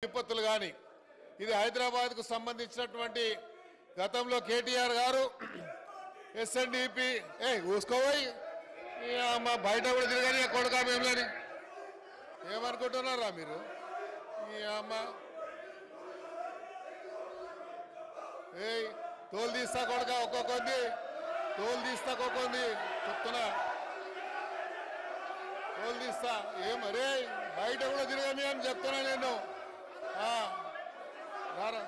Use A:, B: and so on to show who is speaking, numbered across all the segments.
A: విపత్తులు గాని ఇది హైదరాబాద్ కు సంబంధించినటువంటి గతంలో కేటీఆర్ గారు ఎస్ఎన్డిపి ఊసుకోపోయి మా బయట కూడా తిరగని కొడుకా మేమని ఏమనుకుంటున్నారా మీరు ఈ అమ్మ తోలు తీస్తా కొడుక ఒక్కొక్కంది తోలు తీస్తా ఒక్కొక్కంది చెప్తున్నా తోలు తీస్తా ఏమరే బయట కూడా తిరగని అని చెప్తున్నా నేను రారా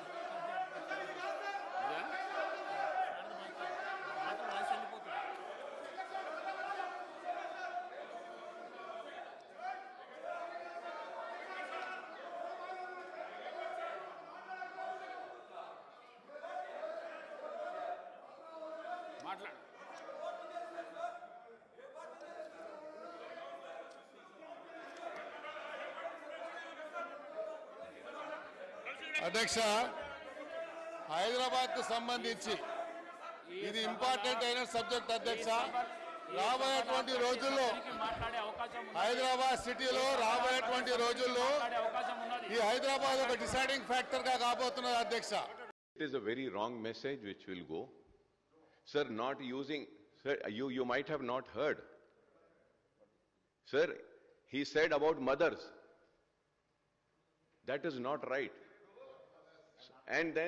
A: అధ్యక్ష హైదరాబాద్ కు సంబంధించి ఇది ఇంపార్టెంట్ అయిన సబ్జెక్ట్ అధ్యక్ష రాబోయేటువంటి రోజుల్లో హైదరాబాద్ సిటీలో రాబోయేటువంటి రోజుల్లో ఈ హైదరాబాద్ ఒక డిసైడింగ్ ఫ్యాక్టర్ గా కాబోతున్నది అధ్యక్ష.
B: It is a very wrong message which will go. Sir, not using, sir, you might have not heard. Sir, he said about mothers. That is not right. And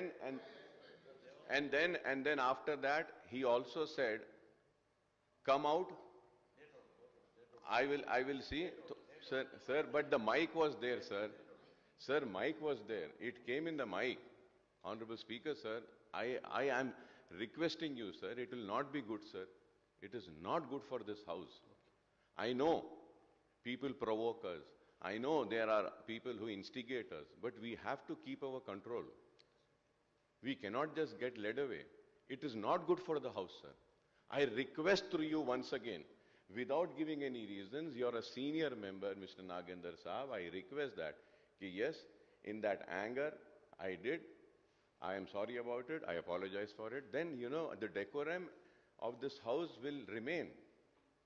B: then after that, he also said, come out. I will see. Sir, but the mic was there, sir. Sir, mic was there. It came in the mic. Honorable Speaker, sir, I am requesting you, sir, it will not be good, sir. It is not good for this house. I know people provoke us. I know there are people who instigate us, but we have to keep our control. We cannot just get led away. It is not good for the house, sir. I request through you once again, without giving any reasons, you are a senior member, Mr. Nagendra Saab, I request that, yes, in that anger, I did. I am sorry about it. I apologize for it. Then, you know, the decorum of this house will remain.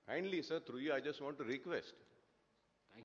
B: Kindly, sir, through you, I just want to request.